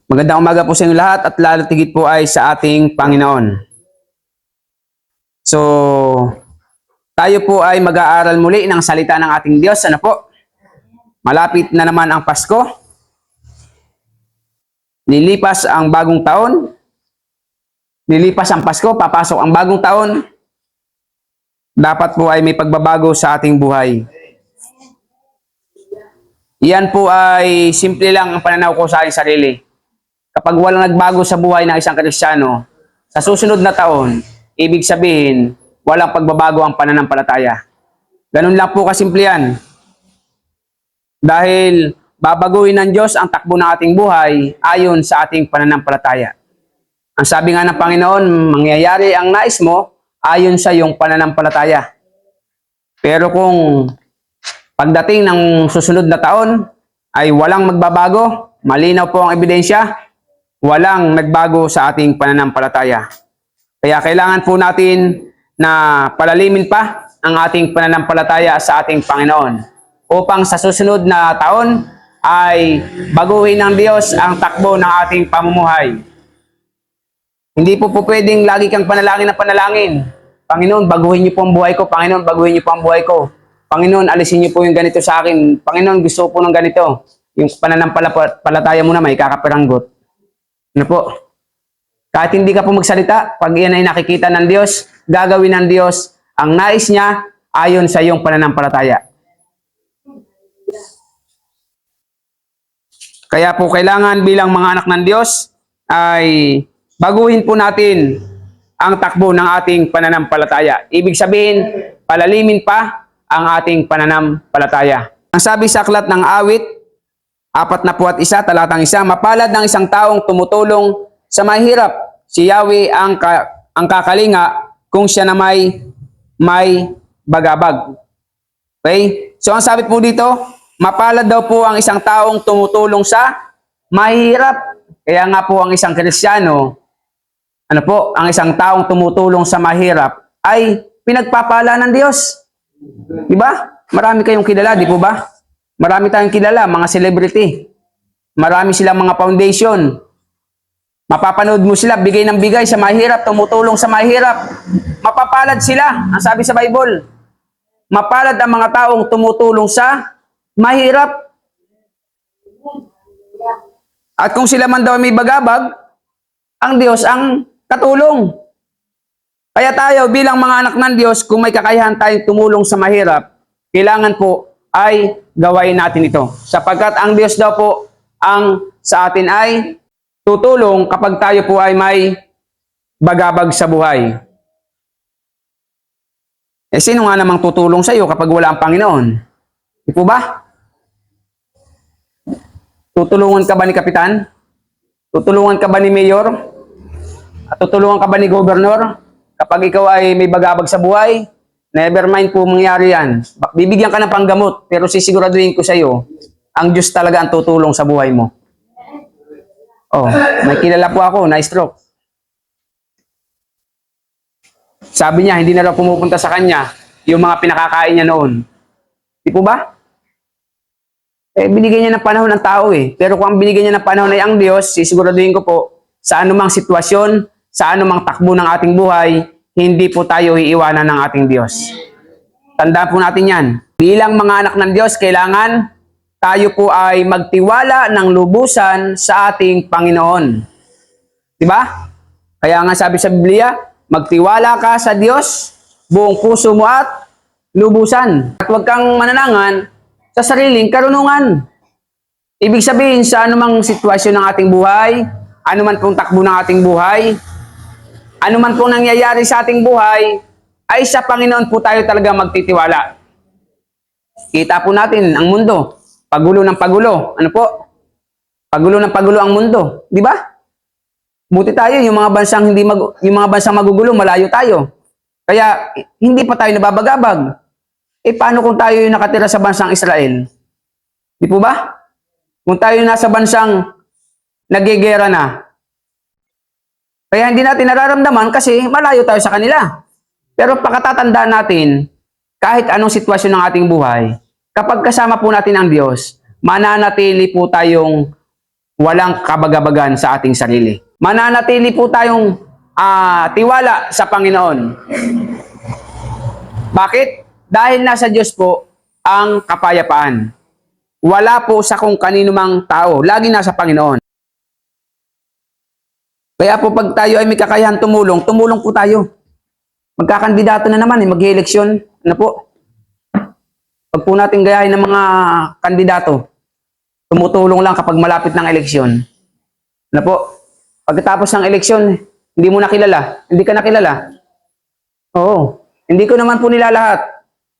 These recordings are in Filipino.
Magandang umaga po sa inyo lahat at lalo tigit po ay sa ating Panginoon. So, tayo po ay mag-aaral muli ng salita ng ating Diyos. Ano po? Malapit na naman ang Pasko. Lilipas ang bagong taon. Lilipas ang Pasko, papasok ang bagong taon. Dapat po ay may pagbabago sa ating buhay. Iyan po ay simple lang ang pananaw ko sa aking sarili. Kapag walang nagbago sa buhay ng isang Kristiyano, sa susunod na taon, ibig sabihin, walang pagbabago ang pananampalataya. Ganun lang po kasimple yan. Dahil babaguhin ng Diyos ang takbo ng ating buhay ayon sa ating pananampalataya. Ang sabi nga ng Panginoon, mangyayari ang nais mo ayon sa iyong pananampalataya. Pero kung pagdating ng susunod na taon ay walang magbabago, malinaw po ang ebidensya, walang nagbago sa ating pananampalataya. Kaya kailangan po natin na palalimin pa ang ating pananampalataya sa ating Panginoon upang sa susunod na taon ay baguhin ng Diyos ang takbo ng ating pamumuhay. Hindi po pwedeng lagi kang panalangin na panalangin. Panginoon, baguhin niyo po ang buhay ko. Panginoon, baguhin niyo po ang buhay ko. Panginoon, alisin niyo po yung ganito sa akin. Panginoon, gusto ko po ng ganito. Yung pananampalataya mo na may kakapiranggot. Ano po? Kahit hindi ka po magsalita, pag iyan ay nakikita ng Diyos, gagawin ng Diyos ang nais niya ayon sa iyong pananampalataya. Kaya po kailangan bilang mga anak ng Diyos ay baguhin po natin ang takbo ng ating pananampalataya. Ibig sabihin, palalimin pa ang ating pananampalataya. Ang sabi sa aklat ng Awit, 41, talatang 1, mapalad ng isang taong tumutulong sa mahirap. Si Yahweh ang kakalinga kung siya na may bagabag. Okay? So ang sabi po dito, mapalad daw po ang isang taong tumutulong sa mahirap. Kaya nga po ang isang Kristiyano, ang isang taong tumutulong sa mahirap ay pinagpapala ng Diyos. Di ba? Marami kayong kilala, di po ba? Marami tayong kilala, mga celebrity. Marami silang mga foundation. Mapapanood mo sila, bigay ng bigay sa mahirap, tumutulong sa mahirap. Mapapalad sila, ang sabi sa Bible. Mapalad ang mga taong tumutulong sa mahirap. At kung sila man daw may bagabag, ang Diyos ang katulong. Kaya tayo bilang mga anak ng Diyos, kung may kakayahan tayong tumulong sa mahirap, kailangan po ay gawain natin ito. Sapagkat ang Diyos daw po ang sa atin ay tutulong kapag tayo po ay may bagabag sa buhay. Eh sino nga namang tutulong sa iyo kapag wala ang Panginoon? Di po ba? Tutulungan ka ba ni Kapitan? Tutulungan ka ba ni Mayor? At tutulungan ka ba ni Gobernador? Kapag ikaw ay may bagabag sa buhay, never mind po mangyari yan. Bibigyan ka ng panggamot, pero sisiguraduhin ko sa iyo, ang Diyos talaga ang tutulong sa buhay mo. Oh, may kilala po ako, na-stroke. Sabi niya, hindi na raw pumupunta sa kanya yung mga pinakakain niya noon. Di po ba? Eh, binigyan niya ng panahon ng tao eh. Pero kung ang binigyan niya ng panahon ay ang Diyos, sisiguraduhin ko po, sa anumang sitwasyon, sa anumang takbo ng ating buhay, hindi po tayo iiwanan ng ating Diyos. Tandaan po natin yan. Bilang mga anak ng Diyos, kailangan tayo po ay magtiwala ng lubusan sa ating Panginoon. Diba? Kaya nga sabi sa Biblia, magtiwala ka sa Diyos, buong puso mo at lubusan. At huwag kang mananangan sa sariling karunungan. Ibig sabihin sa anumang sitwasyon ng ating buhay, anuman pong takbo ng ating buhay, anuman pong nangyayari sa ating buhay, ay sa Panginoon po tayo talaga magtitiwala. Kita po natin ang mundo. Pagulo ng pagulo. Ano po? Pagulo ng pagulo ang mundo. Di ba? Buti tayo, yung mga bansang magugulo, malayo tayo. Kaya hindi pa tayo nababagabag. Eh paano kung tayo yung nakatira sa bansang Israel? Di po ba? Kung tayo nasa bansang nagigera na. Kaya hindi natin nararamdaman kasi malayo tayo sa kanila. Pero pagkatatandaan natin, kahit anong sitwasyon ng ating buhay, kapag kasama po natin ang Diyos, mananatili po tayong walang kabagabagan sa ating sarili. Mananatili po tayong tiwala sa Panginoon. Bakit? Dahil nasa Diyos po ang kapayapaan. Wala po sa kung kanino mang tao. Lagi nasa Panginoon. Kaya po pag tayo ay may kakayahan tumulong, tumulong po tayo. Magkakandidato na naman, mag-eleksyon. Ano po? Pag po natin gayahin ng mga kandidato, tumutulong lang kapag malapit ng eleksyon. Ano po? Pagkatapos ng eleksyon, hindi mo nakilala. Hindi ka nakilala. Oo. Hindi ko naman po nila lahat.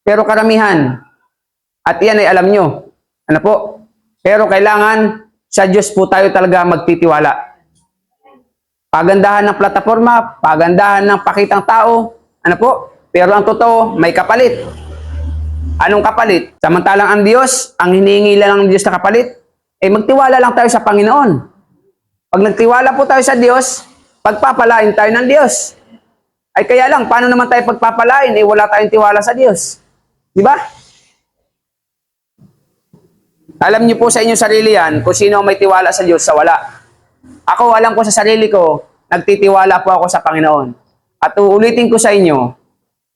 Pero karamihan. At iyan ay alam nyo. Ano po? Pero kailangan sa Diyos po tayo talaga magtitiwala. Pagandahan ng plataforma, pagandahan ng pakitang tao. Ano po? Pero ang totoo, may kapalit. Anong kapalit? Samantalang ang Diyos, ang hinihingi lang ng Diyos na kapalit, magtiwala lang tayo sa Panginoon. Pag nagtiwala po tayo sa Diyos, pagpapalain tayo ng Diyos. Ay kaya lang, paano naman tayo pagpapalain? Wala tayong tiwala sa Diyos. Di ba? Alam niyo po sa inyong sarili yan, kung sino may tiwala sa Diyos, sa wala. Ako, alam ko sa sarili ko, nagtitiwala po ako sa Panginoon. At uulitin ko sa inyo,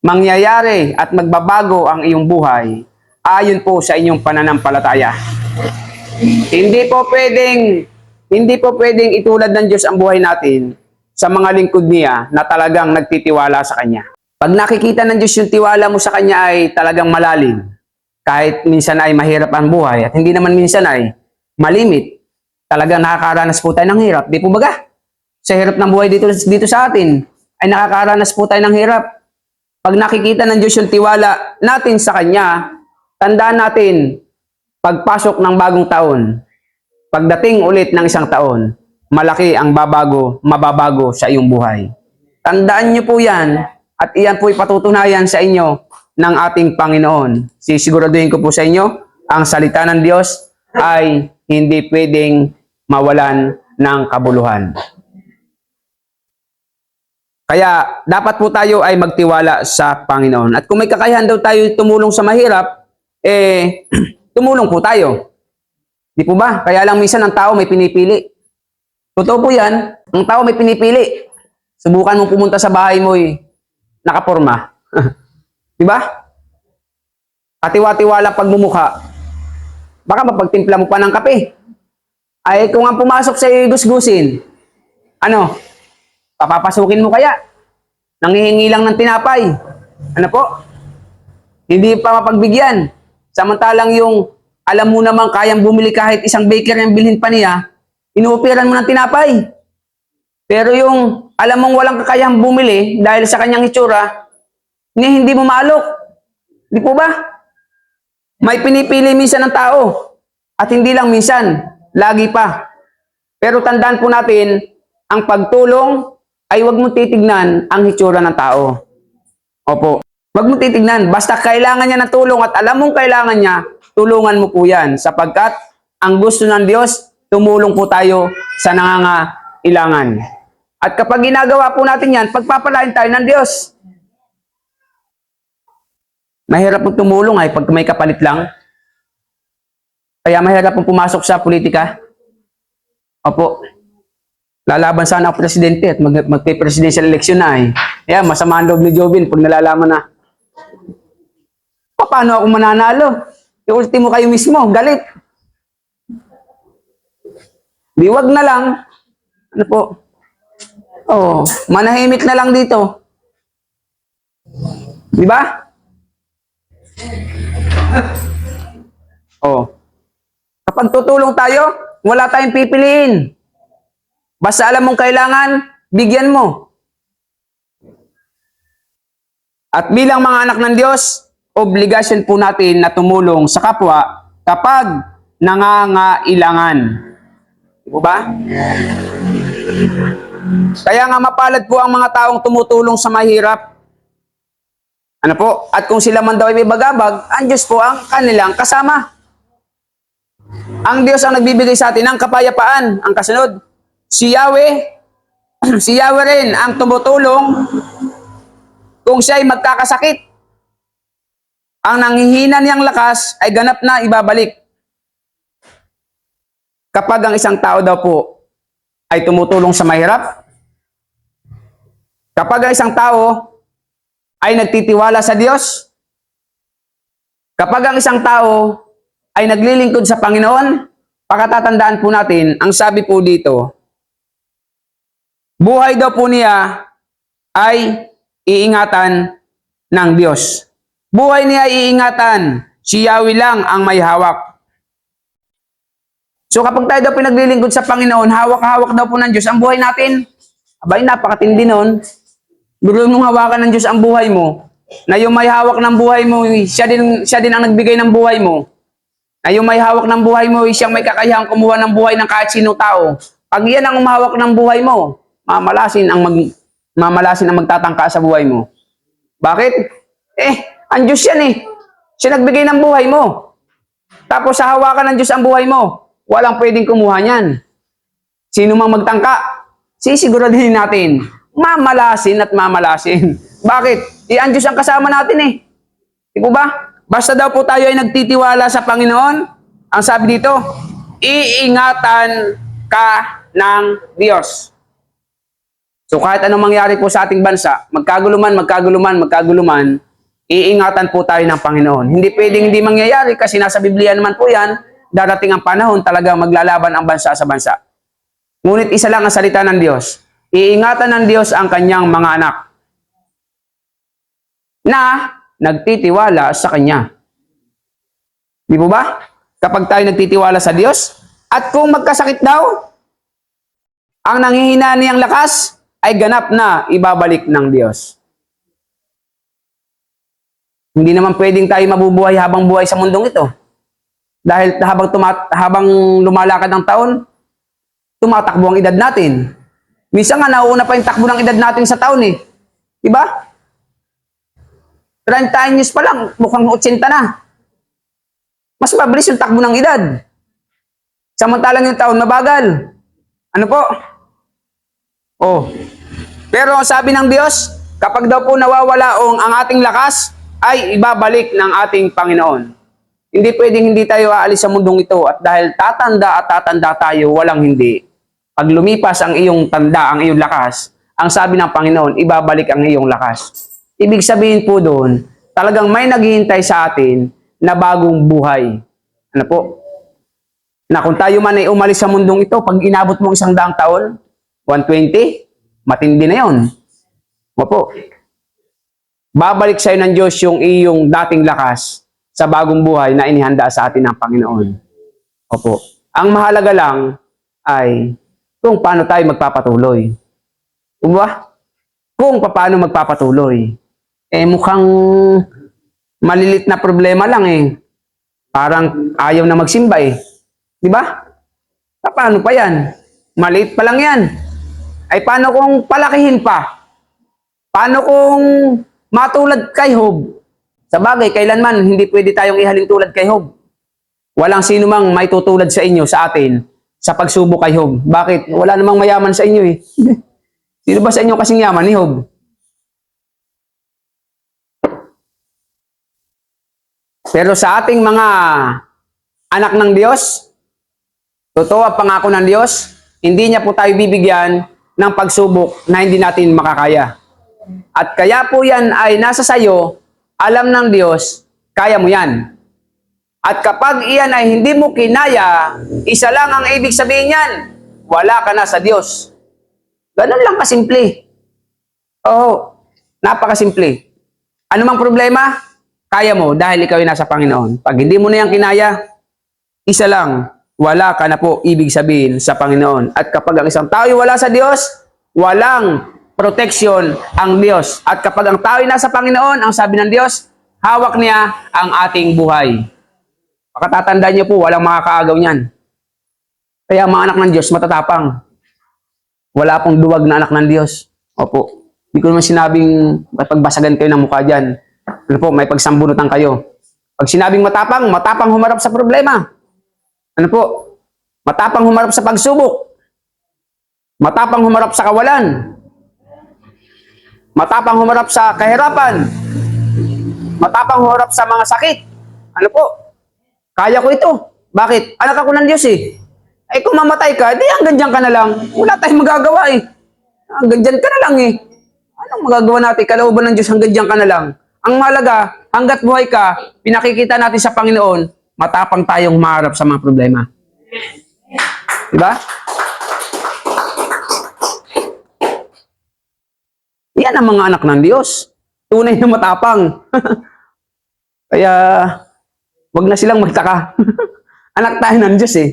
mangyayari at magbabago ang iyong buhay ayon po sa inyong pananampalataya. Hindi po pwedeng itulad ng Diyos ang buhay natin sa mga lingkod niya na talagang nagtitiwala sa Kanya. Pag nakikita ng Diyos yung tiwala mo sa Kanya ay talagang malalim, kahit minsan ay mahirap ang buhay at hindi naman minsan ay malimit, talagang nakakaranas po tayo ng hirap. Di po baga? Sa hirap ng buhay dito sa atin, ay nakakaranas po tayo ng hirap. Pag nakikita ng Diyos yung tiwala natin sa Kanya, tandaan natin, pagpasok ng bagong taon, pagdating ulit ng isang taon, malaki ang mababago sa iyong buhay. Tandaan niyo po yan, at iyan po ipatutunayan sa inyo ng ating Panginoon. Sisiguraduhin ko po sa inyo, ang salita ng Diyos ay hindi pwedeng mawalan ng kabuluhan. Kaya dapat po tayo ay magtiwala sa Panginoon. At kung may kakayahan daw tayo tumulong sa mahirap, tumulong po tayo. Di po ba? Kaya lang minsan ang tao may pinipili. Totoo po yan, ang tao may pinipili. Subukan mong pumunta sa bahay mo nakaporma. Di ba? Katiwa-tiwala pagmumukha. Baka mapagtimpla mo pa ng kape. Ay kung ang pumasok sa gusgusin, ano? Papapasukin mo kaya? Nanghihingi lang ng tinapay. Ano po? Hindi pa mapagbigyan. Samantalang yung alam mo naman kayang bumili kahit isang baker yung bilhin pa niya, inuupiran mo ng tinapay. Pero yung alam mong walang kakayang bumili dahil sa kanyang itsura, hindi mo maalok. Di po ba? May pinipili minsan ng tao. At hindi lang minsan, lagi pa. Pero tandaan po natin, ang pagtulong ay huwag mong titignan ang hitsura ng tao. Opo. Huwag mong titignan. Basta kailangan niya ng tulong at alam mong kailangan niya, tulungan mo po yan. Sapagkat ang gusto ng Diyos, tumulong po tayo sa nangangailangan. At kapag ginagawa po natin yan, pagpapalain tayo ng Diyos. Mahirap pong tumulong ay pag may kapalit lang. Kaya mahirap pong pumasok sa politika. Opo. Lalaban sana ako presidente at magpe-presidential election na Kaya masama ang loob ni Jovin pag nalalaman na. Paano ako mananalo? Yung ultimo kayo mismo, galit. Di wag na lang. Ano po? Oh, manahimik na lang dito. Di ba? Oh. Kapag tutulong tayo, wala tayong pipiliin. Basta alam mong kailangan, bigyan mo. At bilang mga anak ng Diyos, obligasyon po natin na tumulong sa kapwa kapag nangangailangan. Di ba? Kaya nga mapalad po ang mga taong tumutulong sa mahirap. Ano po? At kung sila man daw ay may bagabag, ang Diyos po ang kanilang kasama. Ang Diyos ang nagbibigay sa atin ng kapayapaan. Ang kasunod, si Yahweh rin ang tumutulong kung siya ay magkakasakit. Ang nanghihina niyang lakas ay ganap na ibabalik. kapag ang isang tao daw po ay tumutulong sa mahirap, kapag ang isang tao ay nagtitiwala sa Diyos, kapag ang isang tao ay naglilingkod sa Panginoon, pakatatandaan po natin, ang sabi po dito, buhay daw po niya ay iingatan ng Diyos. Buhay niya ay iingatan, si Yahweh lang ang may hawak. So kapag tayo daw pinaglilingkod sa Panginoon, hawak-hawak daw po ng Diyos ang buhay natin. Abay, napakatindi nun. Biro mong hawakan ng Diyos ang buhay mo, na yung may hawak ng buhay mo, siya din ang nagbigay ng buhay mo. Na yung may hawak ng buhay mo, siyang may kakayahang kumuha ng buhay ng kahit sinong tao. Pag yan ang umahawak ng buhay mo, mamalasin ang magtatangka sa buhay mo. Bakit? Ang Diyos yan eh. Siya nagbigay ng buhay mo. Tapos sa hawakan ng Diyos ang buhay mo, walang pwedeng kumuha niyan. Sino mang magtangka, sisiguraduhin natin, mamalasin at mamalasin. Bakit? Ang Diyos ang kasama natin eh. Di po ba? Basta daw po tayo ay nagtitiwala sa Panginoon, ang sabi dito, iingatan ka ng Diyos. So kahit anong mangyari po sa ating bansa, magkaguluman, iingatan po tayo ng Panginoon. Hindi pwedeng hindi mangyayari kasi nasa Biblia naman po yan, darating ang panahon talaga maglalaban ang bansa sa bansa. Ngunit isa lang ang salita ng Diyos. Iingatan ng Diyos ang kanyang mga anak na nagtitiwala sa Kanya. Di po ba? Kapag tayo nagtitiwala sa Diyos, at kung magkasakit daw, ang nanghihina niyang lakas ay ganap na ibabalik ng Diyos. Hindi naman pwedeng tayo mabubuhay habang buhay sa mundong ito. Dahil habang lumalakad ang taon, tumatakbo ang edad natin. Minsan nga, nauuna pa yung takbo ng edad natin sa taon eh. Diba? 30 anyos pa lang, mukhang 80 na. Mas mabilis yung takbo ng edad. Samantalang yung taon, mabagal. Ano po? Pero sabi ng Diyos, kapag daw po nawawala ang ating lakas, ay ibabalik ng ating Panginoon. Hindi pwedeng hindi tayo aalis sa mundong ito at dahil tatanda tayo, walang hindi. Pag lumipas ang iyong tanda, ang iyong lakas, ang sabi ng Panginoon, ibabalik ang iyong lakas. Ibig sabihin po doon, talagang may naghihintay sa atin na bagong buhay. Ano po? Na kung tayo man ay umalis sa mundong ito, pag inabot mo 100 taon, 120, matindi na yun. Opo. Babalik sa'yo ng Diyos yung iyong dating lakas sa bagong buhay na inihanda sa atin ng Panginoon. Opo. Ang mahalaga lang ay kung paano tayo magpapatuloy. Diba? Kung paano magpapatuloy. Mukhang malilit na problema lang eh. Parang ayaw na magsimba eh. Diba? Paano pa yan? Maliit pa lang yan. Ay paano kung palakihin pa? Paano kung matulad kay Job? Sa bagay, kailanman hindi pwede tayong ihalin tulad kay Job. Walang sino mang may tutulad sa inyo, sa atin, sa pagsubok kay Job. Bakit? Wala namang mayaman sa inyo eh. Sino ba sa inyo kasing yaman ni Job? Pero sa ating mga anak ng Diyos, totoo ang pangako ng Diyos, hindi niya po tayo bibigyan ng pagsubok na hindi natin makakaya. At kaya po yan ay nasa sayo, alam ng Diyos, kaya mo yan. At kapag iyan ay hindi mo kinaya, isa lang ang ibig sabihin yan, wala ka na sa Diyos. Ganun lang kasimple. Napakasimple. Ano mang problema, kaya mo dahil ikaw ay nasa Panginoon. Pag hindi mo na yan kinaya, isa lang, wala ka na po ibig sabihin sa Panginoon. At kapag ang isang tao ay wala sa Diyos, walang proteksyon ang Diyos. At kapag ang tao ay nasa Panginoon, ang sabi ng Diyos, hawak niya ang ating buhay. Pakatatandaan niyo po, walang makakaagaw niyan. Kaya mga anak ng Diyos, matatapang. Wala pong duwag na anak ng Diyos. Opo. Hindi ko naman sinabing pagbasagan kayo ng mukha dyan. Ano po, may pagsambunutan kayo. Pag sinabing matapang, matapang humarap sa problema. Ano po? Matapang humarap sa pagsubok. Matapang humarap sa kawalan. Matapang humarap sa kahirapan. Matapang humarap sa mga sakit. Ano po? Kaya ko ito. Bakit? Anak ako ng Diyos eh. Ay kung mamatay ka, di hanggang dyan ka na lang. Wala tayong magagawa eh. Hanggang dyan ka na lang eh. Anong magagawa natin? Kalooban ng Diyos, hanggang dyan ka na lang. Ang mahalaga, hanggat buhay ka, pinakikita natin sa Panginoon, matapang tayong humarap sa mga problema. Diba? Yan ang mga anak ng Diyos. Tunay na matapang. Kaya, wag na silang magtaka. Anak tayo ng Diyos eh.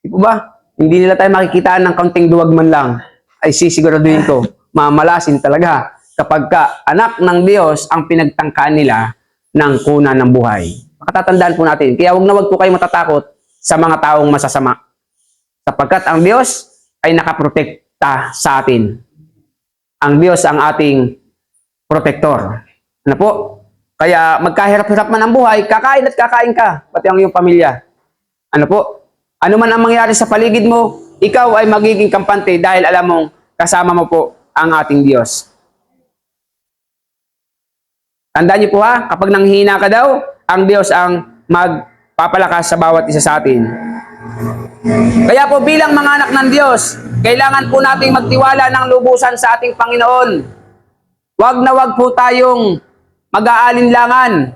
Di po ba? Hindi nila tayo makikitaan ng kaunting duwag man lang. Ay sisiguraduhin ko, mamalasin talaga kapag ka anak ng Diyos ang pinagtangkaan nila ng kuna ng buhay. Makatatandaan po natin. Kaya wag po kayo matatakot sa mga taong masasama. Sapagkat ang Diyos ay nakaprotekta sa atin. Ang Diyos ang ating protektor. Ano po? Kaya magkahirap-hirap man ang buhay, kakain at kakain ka, pati ang iyong pamilya. Ano po? Ano man ang mangyari sa paligid mo, ikaw ay magiging kampante dahil alam mong kasama mo po ang ating Diyos. Tandaan niyo po ha, kapag nanghihina ka daw, ang Diyos ang magpapalakas sa bawat isa sa atin. Kaya po bilang mga anak ng Diyos, kailangan po nating magtiwala ng lubusan sa ating Panginoon. Wag na wag po tayong mag-aalinlangan.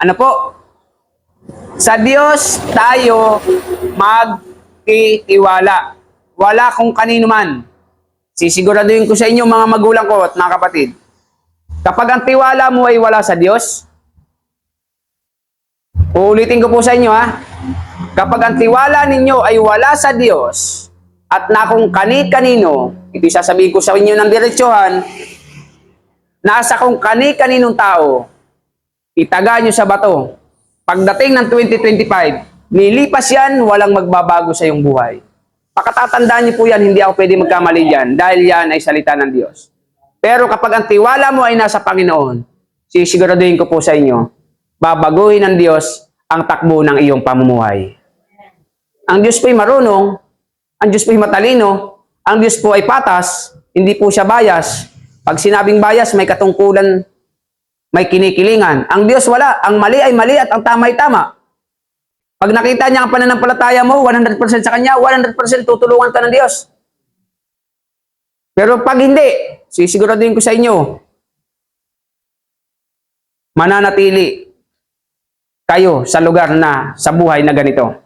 Ano po? Sa Diyos tayo magtitiwala. Wala kung kanino man. Sisiguraduhin ko sa inyo mga magulang ko at mga kapatid. Kapag ang tiwala mo ay wala sa Diyos, uulitin ko po sa inyo ha. Kapag ang tiwala ninyo ay wala sa Diyos at na kung kani-kanino, ito sasabihin ko sa inyo ng diretsuhan, nasa kung kani-kaninong tao, itaga nyo sa bato. Pagdating ng 2025, nilipas yan, walang magbabago sa iyong buhay. Pakatatandaan niyo po yan, hindi ako pwede magkamali dyan dahil yan ay salita ng Diyos. Pero kapag ang tiwala mo ay nasa Panginoon, sisiguraduhin ko po sa inyo, babaguhin ng Diyos ang takbo ng iyong pamumuhay. Ang Diyos po ay marunong, ang Diyos po ay matalino, ang Diyos po ay patas, hindi po siya bias. Pag sinabing bias, may katungkulan, may kinikilingan. Ang Diyos wala, ang mali ay mali at ang tama ay tama. Pag nakita niya ang pananampalataya mo, 100% sa Kanya, 100% tutulungan ka ng Diyos. Pero pag hindi, sisiguraduhin ko sa inyo, mananatili kayo sa lugar na, sa buhay na ganito.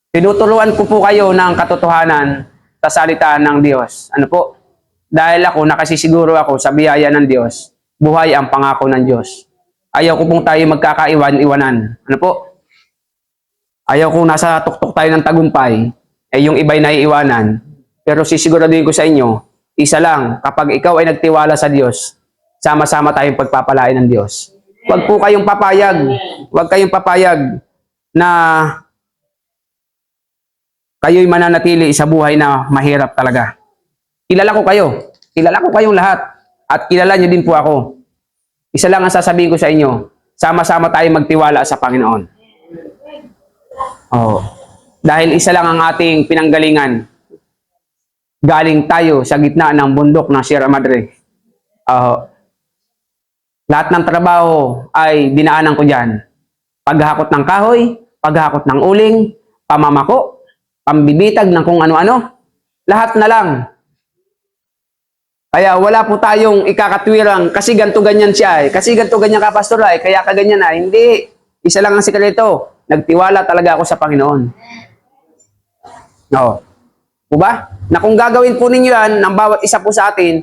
Tinuturuan ko po kayo ng katotohanan sa salita ng Diyos. Ano po? Dahil ako, nakasisiguro ako sa biyaya ng Diyos, buhay ang pangako ng Diyos. Ayaw ko pong tayo magkakaiwan-iwanan. Ano po? Ayaw kong nasa tuktok tayo ng tagumpay, eh yung iba'y naiiwanan. Pero sisiguraduhin ko sa inyo, isa lang, kapag ikaw ay nagtiwala sa Diyos, sama-sama tayong pagpapalain ng Diyos. Huwag po kayong papayag na kayo'y mananatili sa buhay na mahirap talaga. Kilala ko kayo. Kilala ko kayong lahat. At kilala niyo din po ako. Isa lang ang sasabihin ko sa inyo, sama-sama tayong magtiwala sa Panginoon. Oh. Dahil isa lang ang ating pinanggalingan. Galing tayo sa gitna ng bundok ng Sierra Madre. Lahat ng trabaho ay dinaanan ko dyan. Paghakot ng kahoy, paghakot ng uling, pamamako, pambibitag ng kung ano-ano. Lahat na lang. Kaya wala po tayong ikakatwirang kasi ganto ganyan siya eh. Kasi ganto ganyan ka pastor ay, kaya kaganyan na. Hindi. Isa lang ang sikreto. Nagtiwala talaga ako sa Panginoon. No. O ba? Na kung gagawin po ninyo yan ng bawat isa po sa atin,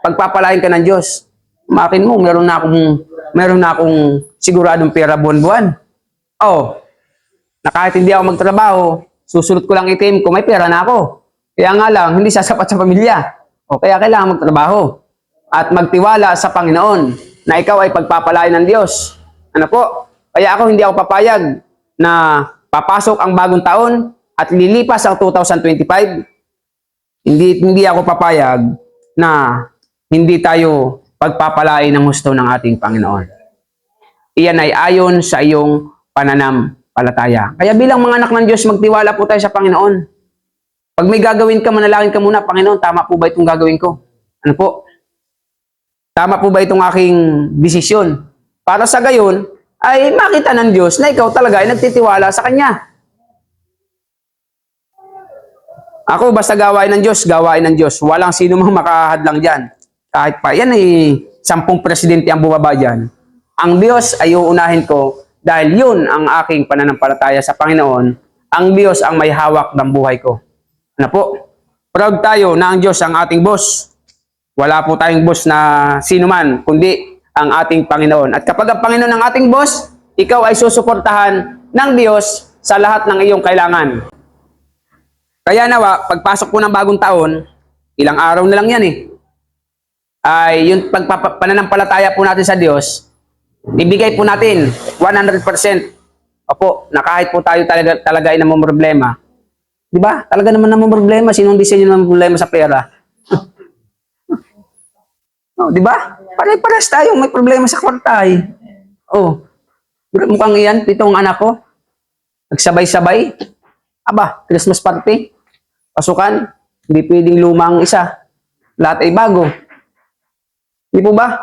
pagpapalain ka ng Diyos. Makin mo, meron na akong siguradong pera buwan-buwan. Oh. Na kahit hindi ako magtrabaho, susulot ko lang itim ko, may pera na ako. Kaya nga lang, hindi sasapat sa pamilya. O kaya kailangan magtrabaho. At magtiwala sa Panginoon na ikaw ay pagpapalain ng Diyos. Ano po? Kaya ako hindi ako papayag na papasok ang bagong taon at lilipas ang 2025. Hindi ako papayag na hindi tayo pagpapalain ng gusto ng ating Panginoon. Iyan ay ayon sa iyong pananampalataya. Kaya bilang mga anak ng Diyos, magtiwala po tayo sa Panginoon. Pag may gagawin ka, manalangin ka muna, Panginoon, tama po ba itong gagawin ko? Ano po? Tama po ba itong aking desisyon? Para sa gayon, ay makita ng Diyos na ikaw talaga ay nagtitiwala sa Kanya. Ako, basta gawain ng Diyos, gawain ng Diyos. Walang sino mang makahadlang dyan. Kahit pa, yan ay 10 presidente ang bumaba dyan. Ang Diyos ay uunahin ko dahil yun ang aking pananampalataya sa Panginoon. Ang Diyos ang may hawak ng buhay ko. Ano po? Proud tayo na ang Diyos ang ating boss. Wala po tayong boss na sino man, kundi ang ating Panginoon. At kapag ang Panginoon ang ating boss, ikaw ay susuportahan ng Diyos sa lahat ng iyong kailangan. Kaya nawa, pagpasok po ng bagong taon, ilang araw na lang yan ay yung pananampalataya po natin sa Diyos, ibigay po natin 100%. Opo, na kahit po tayo talaga ay namumroblema. Di ba? Talaga naman namumroblema. Sinong disenyo naman problema sa pera? Oh, di ba? Pare-pares tayo may problema sa kwartay. Oh, mukhang iyan, 7 anak ko. Nagsabay-sabay. Aba, Christmas party. Pasukan. Hindi pwedeng lumang isa. Lahat ay bago. Di po ba?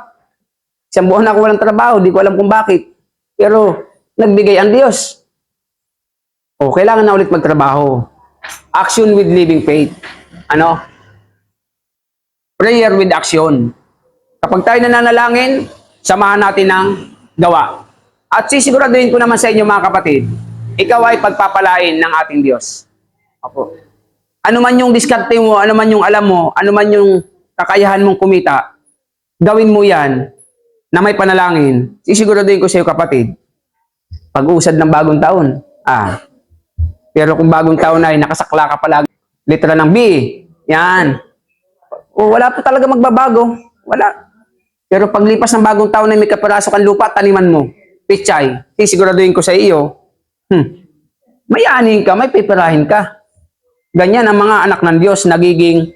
Isang buwan ako walang trabaho. Di ko alam kung bakit. Pero, nagbigay ang Diyos. O, kailangan na ulit magtrabaho. Action with living faith. Ano? Prayer with action. Kapag tayo nananalangin, samahan natin ng gawa. At sisiguraduhin ko naman sa inyo mga kapatid, ikaw ay pagpapalain ng ating Diyos. Opo. Ano man yung diskarte mo, ano man yung alam mo, ano man yung kakayahan mong kumita, gawin mo yan na may panalangin. Sisiguraduhin ko sa iyo kapatid, pag-uusad ng bagong taon. Pero kung bagong taon ay nakasakla ka palagi, litra ng B, yan. O, wala po talaga magbabago. Wala. Pero paglipas ng bagong taon ay may kaparasok ang lupa, taniman mo. Pichay. Sisiguraduhin ko sa iyo, may aning ka, may pipirahin ka. Ganyan ang mga anak ng Diyos nagiging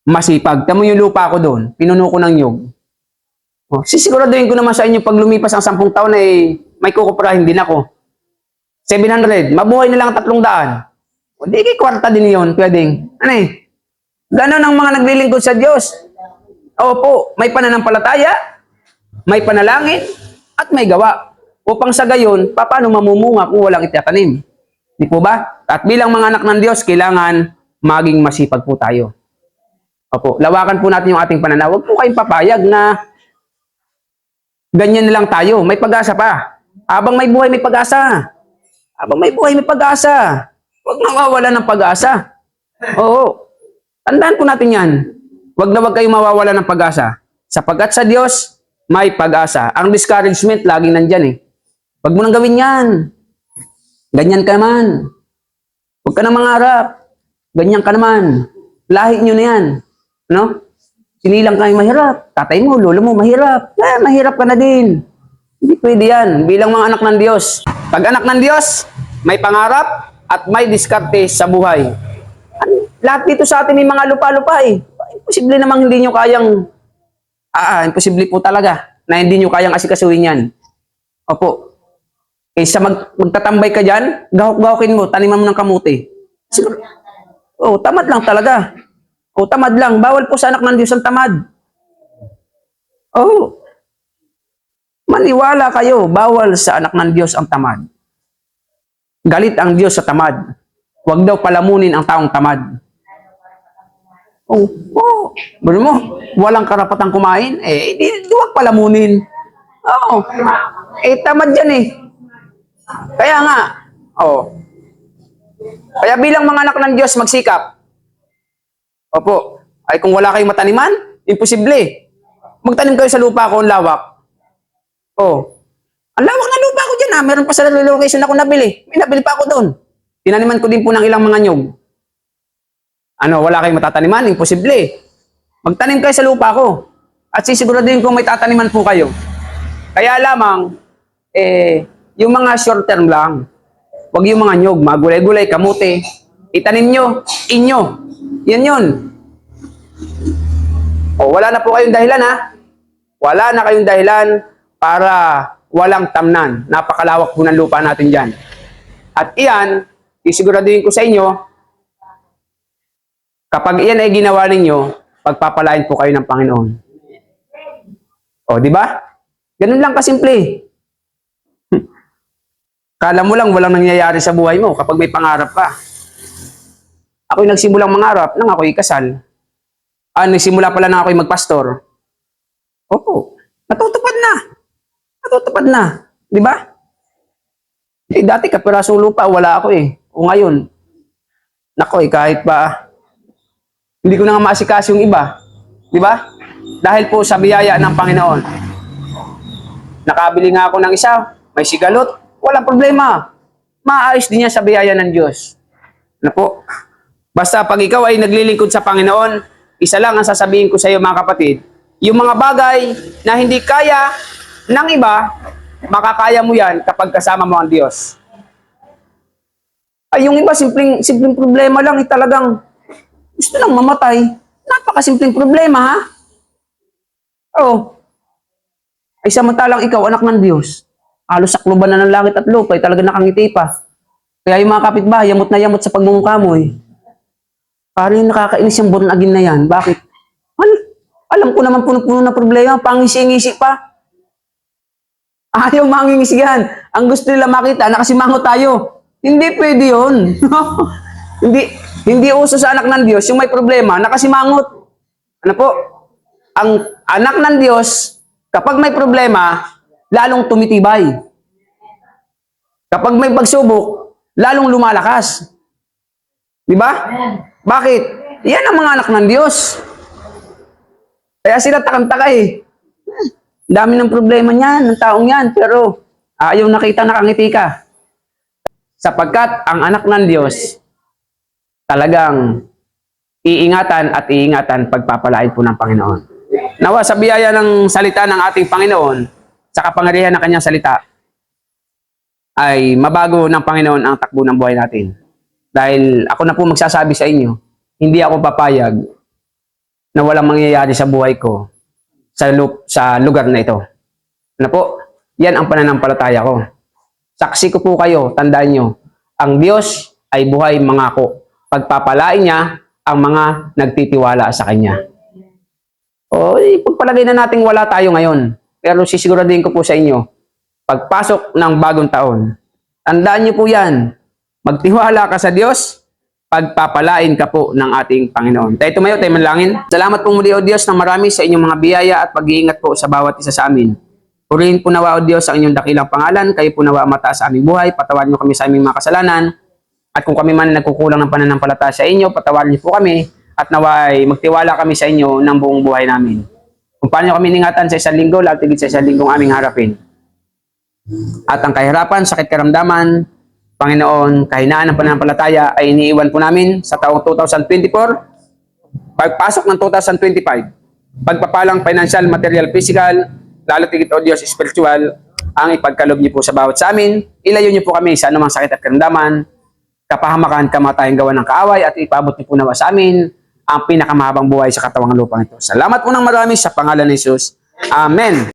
masipag. Tamo yung lupa ko doon, pinuno ko ng nyug. Sisiguraduhin ko naman sa inyo, pag lumipas ang 10 taon ay may kukupirahin din ako. 700, mabuhay na lang 300. O di kwarta din yun, pwedeng. Ano Ganon ang mga naglilingkod sa Diyos. Opo, may pananampalataya, may panalangin, at may gawa. Upang sa gayon, paano mamumunga kung walang itatanim? Di po ba? At bilang mga anak ng Diyos, kailangan maging masipag po tayo. Opo, lawakan po natin yung ating pananaw. Huwag po kayong papayag na ganyan na lang tayo. May pag-asa pa. Habang may buhay, may pag-asa. Habang may buhay, may pag-asa. Huwag mawawala ng pag-asa. Oo. Tandaan po natin yan. Huwag na huwag kayong mawawala ng pag-asa. Sapagkat sa Diyos, may pag-asa. Ang discouragement, laging nandyan Huwag mo nang gawin yan. Ganyan ka naman. Huwag ka nang mangarap. Ganyan ka naman. Lahi nyo na yan. Ano? Sinilang kayo mahirap. Tatay mo, lolo mo, mahirap. Mahirap ka na din. Hindi pwede yan. Bilang mga anak ng Diyos. Pag anak ng Diyos, may pangarap at may diskarte sa buhay. Lahat dito sa atin may mga lupa-lupa Imposible namang hindi nyo kayang imposible po talaga na hindi nyo kayang asikasuhin yan. Opo. Kaysa magtatambay ka dyan, gahok-gahokin mo, taniman mo ng kamuti. Siguro, tamad lang talaga. Tamad lang. Bawal po sa anak ng Diyos ang tamad. Maniwala kayo, bawal sa anak ng Diyos ang tamad. Galit ang Diyos sa tamad. Huwag daw palamunin ang taong tamad. Bro mo, walang karapatang kumain, huwag palamunin. Tamad yan Kaya nga, kaya bilang mga anak ng Diyos, magsikap. Opo, ay kung wala kayong mataniman, imposible. Magtanim kayo sa lupa ko, ang lawak. Ang lawak na lupa ko dyan meron pa sa location ako nabili. May nabili pa ako doon. Tinaniman ko din po ng ilang mga nyog. Wala kayong matataniman, imposible. Magtanim kayo sa lupa ko. At sisiguraduhin ko may tataniman po kayo. Kaya lamang, yung mga short term lang, wag yung mga nyog, mga gulay-gulay, kamote, itanim nyo, inyo. Yan yun. Wala na po kayong dahilan Wala na kayong dahilan para walang tamnan. Napakalawak po ng lupa natin dyan. At iyan, isiguraduhin ko sa inyo, kapag iyan ay ginawa ninyo, pagpapalain po kayo ng Panginoon. Di ba? Ganun lang kasimple. Kala mo lang walang nangyayari sa buhay mo kapag may pangarap ka. Ako'y nagsimulang mangarap nang ako'y kasal. Nagsimula pala nang ako'y magpastor. Opo, natutupad na. Natutupad na. Di ba? Dati kapiraso lupa, wala ako eh. O ngayon, nako kahit pa, hindi ko na nga maasikaso yung iba. Di ba? Dahil po sa biyaya ng Panginoon. Nakabili nga ako ng isa, may sigalot, walang problema. Maayos din yan sa biyaya ng Diyos. Ano po? Basta pag ikaw ay naglilingkod sa Panginoon, isa lang ang sasabihin ko sa iyo mga kapatid, yung mga bagay na hindi kaya ng iba, makakaya mo yan kapag kasama mo ang Diyos. Ay, yung iba, simpleng problema lang, talagang gusto lang mamatay. Napakasimpleng problema, ha? Oh. Ay, samantalang ikaw, anak ng Diyos. Halos sakluban na ng langit at lupa, ay talaga nakangiti pa. Kaya yung mga kapitbahay, yamot na yamot sa pagmumukha mo, eh. Parang yung nakakainis yung born again na yan. Bakit? Alam ko naman puno-puno na problema, pangisi-ngisi pa. Ayaw mangingisigan. Ang gusto nila makita, nakasimangot tayo. Hindi pwede yun. hindi uso sa anak ng Diyos yung may problema, nakasimangot. Ano po? Ang anak ng Diyos, kapag may problema, lalong tumitibay. Kapag may pagsubok, lalong lumalakas. Di ba? Bakit? Yan ang mga anak ng Diyos. Kaya sila takang-taka eh. Dami ng problema niyan, ng taong yan, pero ayaw nakita nakangiti ka. Sapagkat ang anak ng Diyos, talagang iingatan at iingatan pagpapalain po ng Panginoon. Nawa sa biyaya ng salita ng ating Panginoon, sa kapangyarihan ng kanyang salita, ay mabago ng Panginoon ang takbo ng buhay natin. Dahil ako na po magsasabi sa inyo, hindi ako papayag na walang mangyayari sa buhay ko sa lugar na ito. Ano po? Yan ang pananampalataya ko. Saksi ko po kayo, tandaan nyo, ang Diyos ay buhay mangako. Pagpapalain niya ang mga nagtitiwala sa Kanya. O, pagpalagay na natin wala tayo ngayon. Pero sisiguraduhin ko po sa inyo, pagpasok ng bagong taon, tandaan nyo po yan, magtiwala ka sa Diyos, pagpapalain ka po ng ating Panginoon. Tayo tumayo, tayo manalangin. Salamat po muli o Diyos ng marami sa inyong mga biyaya at pag-iingat po sa bawat isa sa amin. Purihin po nawa o Diyos ang inyong dakilang pangalan, kayo po nawa mataas sa aming buhay, patawarin niyo kami sa aming mga kasalanan, at kung kami man nagkukulang ng pananampalataya sa inyo, patawarin niyo po kami, at naway magtiwala kami sa inyo ng buong buhay namin. Kung paano kami ningatan sa isang linggo, lalo tigit sa isang linggong aming harapin. At ang kahirapan, sakit karamdaman, Panginoon, kahinaan ng pananampalataya ay iniiwan po namin sa taong 2024, pagpasok ng 2025, pagpapalang financial, material, physical, lalo tigit o Diyos, spiritual, ang ipagkalob niyo po sa bawat sa amin. Ilayo niyo po kami sa anumang sakit at karamdaman, kapahamakan, kamatayan, gawa ng kaaway, at ipabot niyo po nawa sa amin ang pinakamahabang buhay sa katawang lupang ito. Salamat po ng marami sa pangalan ni Jesus. Amen.